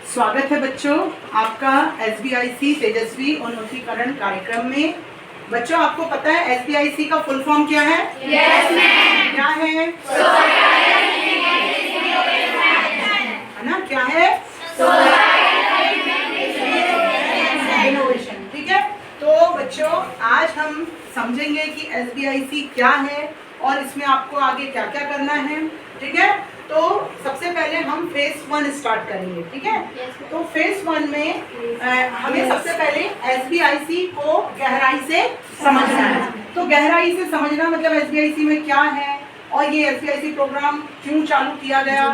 स्वागत है बच्चों आपका SBIC तेजस्वी उन्मुखीकरण कार्यक्रम में। बच्चों आपको पता है SBIC का फुल फॉर्म क्या है? Yes, ma'am. क्या है? है ना, क्या है? इनोवेशन। ठीक है, तो बच्चों आज हम समझेंगे कि SBIC क्या है और इसमें आपको आगे क्या क्या करना है। ठीक है, तो सबसे पहले हम फेज 1 स्टार्ट करेंगे। ठीक है, तो फेज 1 में हमें सबसे पहले SBIC को गहराई से समझना है। तो गहराई से समझना मतलब SBIC में क्या है और ये SBIC प्रोग्राम क्यों चालू किया गया,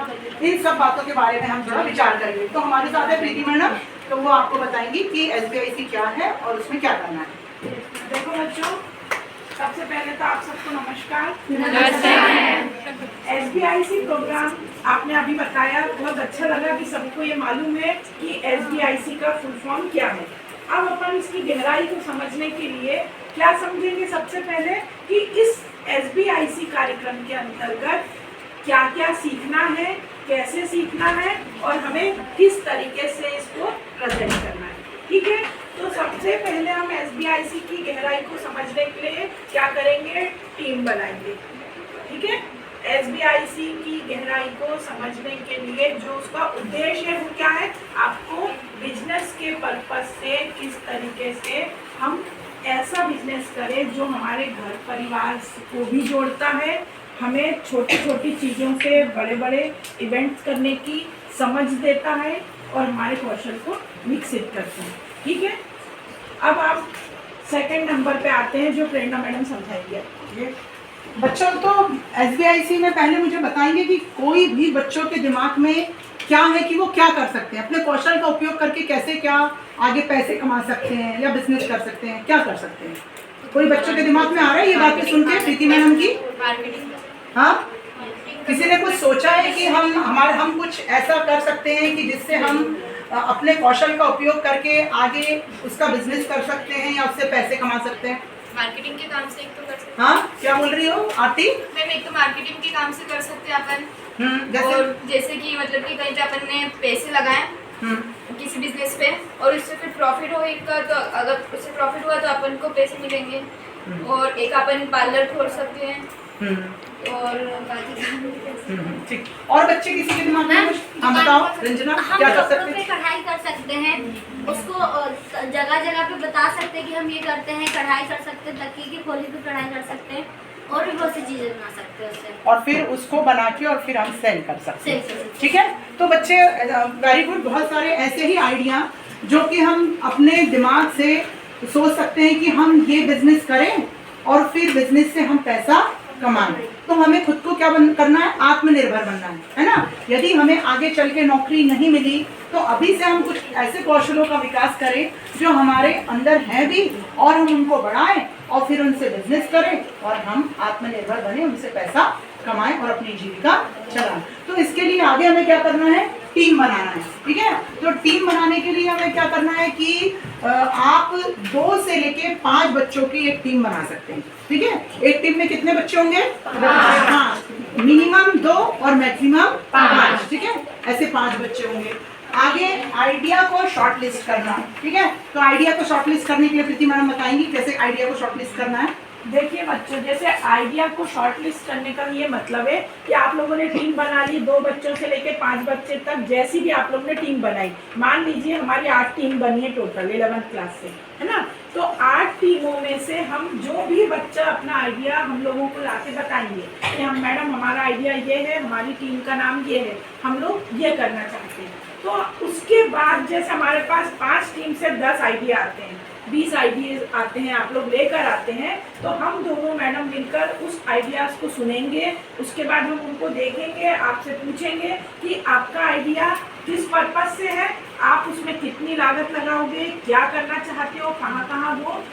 इन सब बातों के बारे में हम थोड़ा विचार करेंगे। तो हमारे साथ है प्रीति मैडम, तो वो आपको बताएंगी कि SBIC क्या है और उसमें क्या करना है। देखो बच्चों, सबसे पहले तो आप सबको नमस्कार। SBIC प्रोग्राम आपने अभी बताया, बहुत अच्छा लगा कि सबको ये मालूम है कि SBIC का फुल फॉर्म क्या है। अब अपन इसकी गहराई को समझने के लिए क्या समझेंगे, सबसे पहले कि इस SBIC कार्यक्रम के अंतर्गत क्या क्या सीखना है, कैसे सीखना है और हमें किस तरीके से इसको प्रेजेंट करना है। ठीक है, तो सबसे पहले हम SBIC की गहराई को समझने के लिए क्या करेंगे, टीम बनाएंगे। ठीक है, SBIC की गहराई को समझने के लिए जो उसका उद्देश्य है वो क्या है, आपको बिजनेस के पर्पस से किस तरीके से हम ऐसा बिजनेस करें जो हमारे घर परिवार को भी जोड़ता है, हमें छोटी छोटी चीज़ों से बड़े बड़े इवेंट्स करने की समझ देता है और हमारे कौशल को विकसित करते हैं। ठीक है, अब आप सेकंड नंबर पे आते हैं जो प्रेरणा मैडम समझाएंगे। बच्चों तो SBIC में पहले मुझे बताएंगे कि कोई भी बच्चों के दिमाग में क्या है कि वो क्या कर सकते हैं, अपने कौशल का उपयोग करके कैसे क्या आगे पैसे कमा सकते हैं या बिजनेस कर सकते हैं, क्या कर सकते हैं। कोई बच्चों के दिमाग में आ रहा है ये बातें सुन के प्रीति मैडम की? हाँ, किसी ने कुछ सोचा है कि हम कुछ ऐसा कर सकते हैं कि जिससे हम अपने कौशल का उपयोग करके आगे उसका बिजनेस कर सकते हैं या उससे पैसे कमा सकते हैं? मार्केटिंग के काम से एक तो कर सकते हाँ, क्या बोल रही हो आरती? मैम, एक तो मार्केटिंग के काम से कर सकते हैं अपन। और जैसे कि मतलब कि कहीं पे अपन ने पैसे लगाए किसी बिजनेस पे और उससे फिर प्रॉफिट हो एक का, तो अगर उससे प्रॉफिट हुआ तो अपन को पैसे मिलेंगे। और एक अपन पार्लर खोल सकते हैं और ठीक। और बच्चे किसी के दिमाग में कुछ? हम बताओ रंजना, क्या कर सकते हैं? कढ़ाई कर सकते हैं, उसको जगह जगह पे बता सकते हैं कि हम ये करते हैं, कढ़ाई कर सकते हैं, तकिए की खोली पे कढ़ाई कर सकते हैं और भी बहुत सी चीजें बना सकते हैं उससे, और फिर उसको बना के और फिर हम सेल कर सकते हैं। ठीक है, तो बच्चे वेरी गुड, बहुत सारे ऐसे ही आइडिया जो कि हम अपने दिमाग से सोच सकते हैं कि हम ये बिजनेस करें और फिर बिजनेस से हम पैसा कमाएं। तो हमें खुद को क्या करना है, आत्मनिर्भर बनना है ना। यदि हमें आगे चल के नौकरी नहीं मिली तो अभी से हम कुछ ऐसे कौशलों का विकास करें जो हमारे अंदर हैं भी और हम उनको बढ़ाएं और फिर उनसे बिजनेस करें और हम आत्मनिर्भर बने, उनसे पैसा कमाएं और अपनी जीविका चलाएं। तो इसके लिए आगे हमें क्या करना है, टीम बनाना है। ठीक है, तो टीम बनाने के लिए हमें क्या करना है कि आप 2 से लेके 5 बच्चों की एक टीम बना सकते हैं। ठीक है, एक टीम में कितने बच्चे होंगे? 5, मिनिमम 2 और मैक्सिमम 5। ठीक है, ऐसे 5 बच्चे होंगे। आगे आइडिया को शॉर्ट लिस्ट करना। ठीक है, तो आइडिया को शॉर्ट लिस्ट करने के लिए प्रीति मैडम बताएंगी कैसे आइडिया को शॉर्ट लिस्ट करना है। देखिए बच्चों, जैसे आइडिया को शॉर्ट लिस्ट करने का ये मतलब है कि आप लोगों ने टीम बना ली, 2 बच्चों से लेके 5 बच्चे तक, जैसी भी आप लोगों ने टीम बनाई। मान लीजिए हमारी 8 टीम बनी है टोटल 11th क्लास से, है ना। तो 8 टीमों में से हम जो भी बच्चा अपना आइडिया हम लोगों को लाके बताएंगे कि हम मैडम हमारा आइडिया ये है, हमारी टीम का नाम ये है, हम लोग ये करना चाहते हैं। तो उसके बाद जैसे हमारे पास 5 टीम से 10 आइडिया आते हैं, 20 आइडियाज आते हैं, आप लोग लेकर आते हैं, तो हम दोनों मैडम मिलकर उस आइडियाज को सुनेंगे। उसके बाद हम उनको देखेंगे, आपसे पूछेंगे कि आपका आइडिया किस पर्पस से है, आप उसमें कितनी लागत लगाओगे, क्या करना चाहते हो, कहाँ कहाँ वो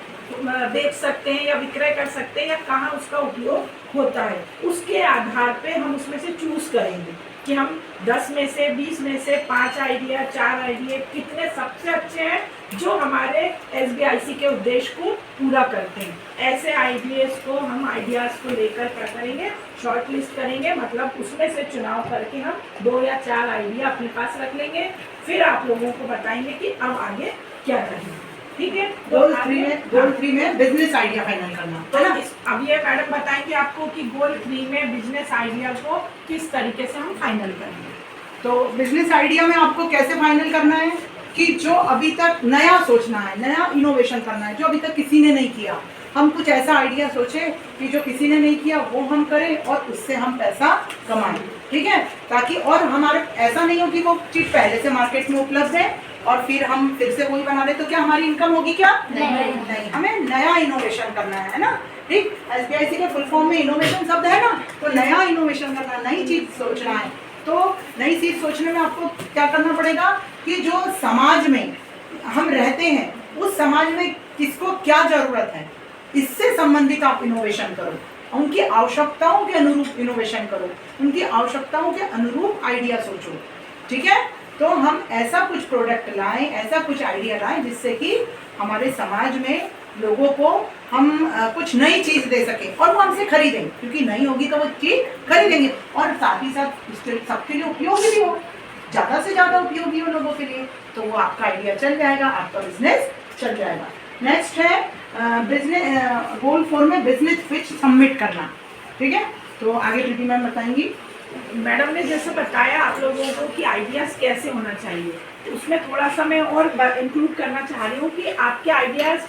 बेच सकते हैं या विक्रय कर सकते हैं या कहाँ उसका उपयोग होता है। उसके आधार पे हम उसमें से चूज करेंगे। कि हम 10 में से 20 में से 5 आइडिया 4 आइडिया कितने सबसे अच्छे हैं जो हमारे SBIC के उद्देश्य को पूरा करते हैं। ऐसे आइडियाज़ को लेकर क्या करेंगे, शॉर्ट लिस्ट करेंगे, मतलब उसमें से चुनाव करके हम 2 या 4 आइडिया अपने पास रख लेंगे। फिर आप लोगों को बताएंगे कि अब आगे क्या करेंगे। ठीक है, गोल 3 में बिजनेस आइडिया फाइनल करना तो ना। अब ये मैडम बताएंगे आपको कि गोल 3 में बिजनेस आइडिया को किस तरीके से हम फाइनल करेंगे। तो बिजनेस आइडिया में आपको कैसे फाइनल करना है कि जो अभी तक नया सोचना है, नया इनोवेशन करना है, जो अभी तक किसी ने नहीं किया। हम कुछ ऐसा आइडिया सोचें कि जो किसी ने नहीं किया वो हम करें और उससे हम पैसा कमाएं। ठीक है, ताकि और हमारे ऐसा नहीं हो कि वो चीज़ पहले से मार्केट में उपलब्ध है और फिर हम फिर से वही बना दे, तो क्या हमारी इनकम होगी? क्या नहीं, हमें नया इनोवेशन करना है ना। ठीक, SBIC के फुल फॉर्म में इनोवेशन शब्द है ना, तो नया इनोवेशन करना, नई चीज़ सोचना है। तो नई चीज़ सोचने में आपको क्या करना पड़ेगा कि जो समाज में हम रहते हैं उस समाज में किसको क्या ज़रूरत है, इससे संबंधित आप इनोवेशन करो, उनकी आवश्यकताओं के अनुरूप इनोवेशन करो, उनकी आवश्यकताओं के अनुरूप आइडिया सोचो। ठीक है, तो हम ऐसा कुछ प्रोडक्ट लाएं, ऐसा कुछ आइडिया लाएं जिससे कि हमारे समाज में लोगों को हम कुछ नई चीज़ दे सकें और वो हमसे खरीदें, क्योंकि नहीं होगी तो वो चीज़ खरीदेंगे और साथ ही साथ सबके लिए उपयोगी भी हो, ज़्यादा से ज़्यादा उपयोगी हो लोगों के लिए, तो वो आपका आइडिया चल जाएगा, आपका बिजनेस चल जाएगा। नेक्स्ट है बिजनेस गोल 4 में बिजनेस पिच सबमिट करना। ठीक है, तो आगे प्रीति मैम बताएंगी। मैडम ने जैसे बताया आप लोगों को कि आइडियाज़ कैसे होना चाहिए, तो उसमें थोड़ा सा मैं और इंक्लूड करना चाह रही हूँ कि आपके आइडियाज़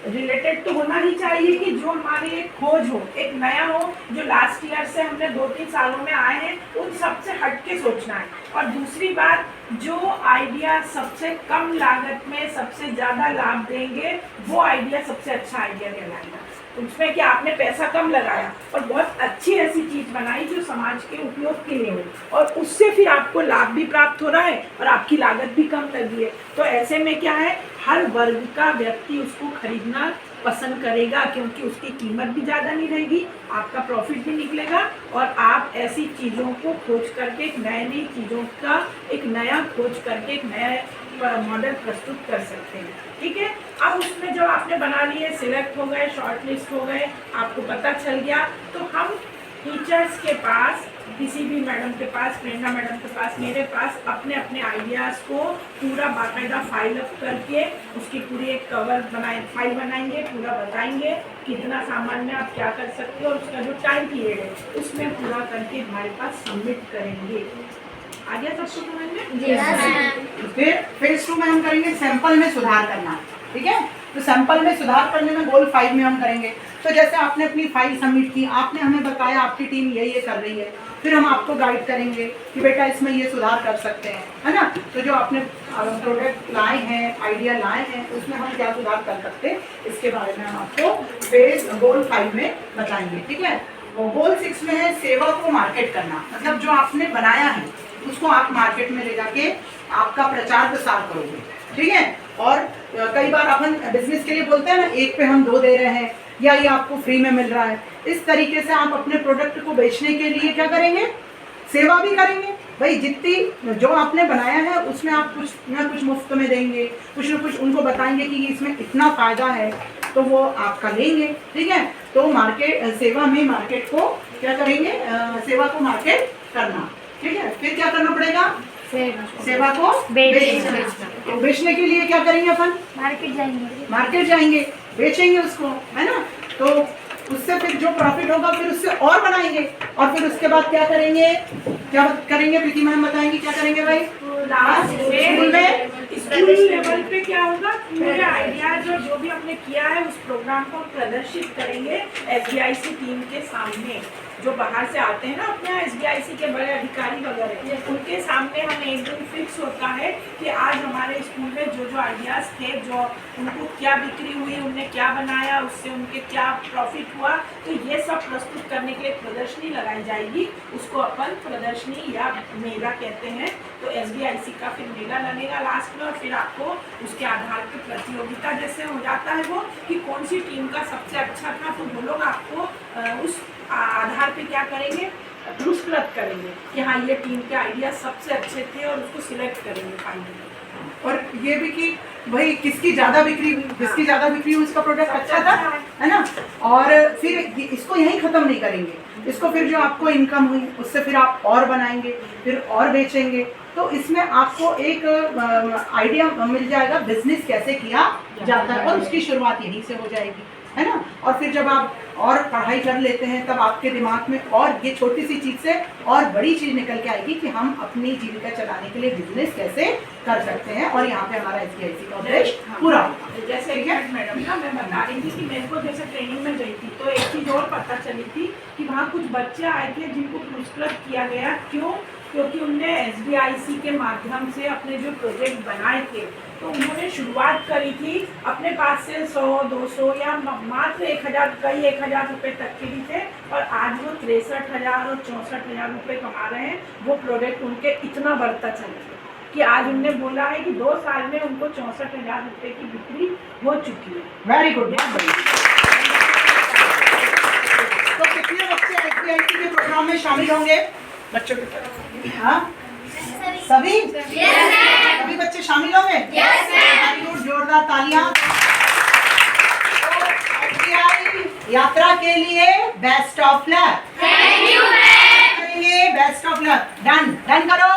रिलेटेड तो होना ही चाहिए कि जो हमारी एक खोज हो, एक नया हो, जो लास्ट ईयर से हमने 2-3 सालों में आए हैं उन सबसे हट के सोचना है। और दूसरी बात, जो आइडिया सबसे कम लागत में सबसे ज़्यादा लाभ देंगे वो आइडिया सबसे अच्छा आइडिया कहलाएगा। उसमें कि आपने पैसा कम लगाया और बहुत अच्छी ऐसी चीज़ बनाई जो समाज के उपयोग के लिए हो और उससे फिर आपको लाभ भी प्राप्त हो रहा है और आपकी लागत भी कम लगी है। तो ऐसे में क्या है, हर वर्ग का व्यक्ति उसको खरीदना पसंद करेगा क्योंकि उसकी कीमत भी ज़्यादा नहीं रहेगी, आपका प्रॉफिट भी निकलेगा और आप ऐसी चीज़ों को खोज करके नई चीज़ों का एक नया खोज करके एक नया मॉडल प्रस्तुत कर सकते हैं। ठीक है, अब उसमें जब आपने बना लिए, सिलेक्ट हो गए, शॉर्ट लिस्ट हो गए, आपको पता चल गया, तो हम टीचर्स के पास, किसी भी मैडम के पास, प्रेरणा मैडम के पास, मेरे पास अपने अपने आइडियाज़ को पूरा बाकायदा फाइल अप करके उसकी पूरी एक कवर फाइल बनाएंगे, पूरा बताएंगे कितना सामान में आप क्या कर सकते हो और उसका जो टाइम पीरियड है उसमें पूरा करके हमारे पास सबमिट करेंगे। आ गया सबको समझ में? फिर फेज 2 में हम करेंगे सैंपल में सुधार करना। ठीक है, तो सैंपल में सुधार करने में गोल 5 में हम करेंगे। तो जैसे आपने अपनी फाइल सबमिट की, आपने हमें बताया आपकी टीम ये कर रही है, फिर हम आपको गाइड करेंगे कि बेटा इसमें ये सुधार कर सकते हैं, है ना। तो जो आपने प्रोडक्ट लाए हैं, आइडिया लाए हैं, उसमें हम क्या सुधार कर सकते हैं इसके बारे में हम आपको फेज गोल 5 में बताएंगे। ठीक है, गोल 6 में है सेवा को मार्केट करना, मतलब जो आपने बनाया है उसको आप मार्केट में ले जाके आपका प्रचार प्रसार करोगे। ठीक है, और कई बार अपन बिजनेस के लिए बोलते हैं ना, 1 पे हम 2 दे रहे हैं या ये आपको फ्री में मिल रहा है। इस तरीके से आप अपने प्रोडक्ट को बेचने के लिए क्या करेंगे, सेवा भी करेंगे। भाई जितनी जो आपने बनाया है उसमें आप कुछ ना कुछ मुफ्त में देंगे, कुछ ना कुछ उनको बताएंगे कि इसमें इतना फ़ायदा है, तो वो आपका लेंगे। ठीक है, तो मार्केट सेवा में मार्केट को क्या करेंगे, सेवा को मार्केट करना। ठीक है, फिर क्या करना पड़ेगा, सेवा को बेचना। बेचने के लिए क्या करेंगे अपन, मार्केट जाएंगे, बेचेंगे उसको, है ना। तो उससे फिर जो प्रॉफिट होगा फिर उससे और बनाएंगे और फिर उसके बाद क्या करेंगे प्रीति मैम बताएंगे क्या करेंगे भाई। स्कूल लेवल पे क्या होगा, पूरे आइडियाज और जो भी हमने किया है उस प्रोग्राम को प्रदर्शित करेंगे SBIC टीम के सामने। जो बाहर से आते हैं ना अपने SBIC के बड़े अधिकारी वगैरह, उनके सामने हम एक दिन फिक्स होता है कि आज हमारे स्कूल में जो जो आइडियाज़ थे, जो उनको क्या बिक्री हुई, उनने क्या बनाया, उससे उनके क्या प्रॉफिट हुआ, तो ये सब प्रस्तुत करने के लिए प्रदर्शनी लगाई जाएगी। उसको अपन प्रदर्शनी या मेला कहते हैं। तो SBIC का फिर मेला लगेगा लास्ट में और फिर आपको उसके आधार पर प्रतियोगिता जैसे हो जाता है वो कि कौन सी टीम का सबसे अच्छा था, तो वो लोग आपको उस आधार पे क्या करेंगे, पुरस्कृत करेंगे कि हाँ ये टीम के आइडिया सबसे अच्छे थे और उसको सिलेक्ट करेंगे फाइनली। और ये भी कि भाई किसकी ज़्यादा बिक्री हुई उसका प्रोडक्ट अच्छा था, है ना। और फिर इसको यहीं ख़त्म नहीं करेंगे, इसको फिर जो आपको इनकम हुई उससे फिर आप और बनाएंगे, फिर और बेचेंगे। तो इसमें आपको एक आइडिया मिल जाएगा बिजनेस कैसे किया जाता है, और उसकी शुरुआत यहीं से हो जाएगी, है ना। और फिर जब आप और पढ़ाई कर लेते हैं तब आपके दिमाग में और ये छोटी सी चीज़ से और बड़ी चीज़ निकल के आएगी कि हम अपनी जीविका चलाने के लिए बिजनेस कैसे कर सकते हैं, और यहाँ पे हमारा SBIC का उद्देश्य पूरा होगा। जैसे मैडम ना मैं बता रही थी कि मेरे को जैसे ट्रेनिंग में गई थी तो एक चीज़ और पता चली थी कि वहाँ कुछ बच्चे आए थे जिनको पुरस्कृत किया गया। क्यों? क्योंकि उनने SBIC के माध्यम से अपने जो प्रोजेक्ट बनाए थे तो उन्होंने शुरुआत करी थी अपने पास से 100, 200 या मात्र 1000, कई 1000 रुपये तक के भी थे, और आज वो 63,000 और 64,000 रुपये कमा रहे हैं। वो प्रोडक्ट उनके इतना बढ़ता चला गया कि आज उनने बोला है कि 2 साल में उनको 64,000 रुपये की बिक्री हो चुकी है। Very good. तो कितने बच्चे SBIC के प्रोग्राम में शामिल होंगे बच्चों की तरफ? हाँ, सभी सभी बच्चे शामिल होंगे? वेरी गुड, जोरदार तालियां। SBI यात्रा के लिए best of luck. Thank you ma'am. Best of luck. Done करो।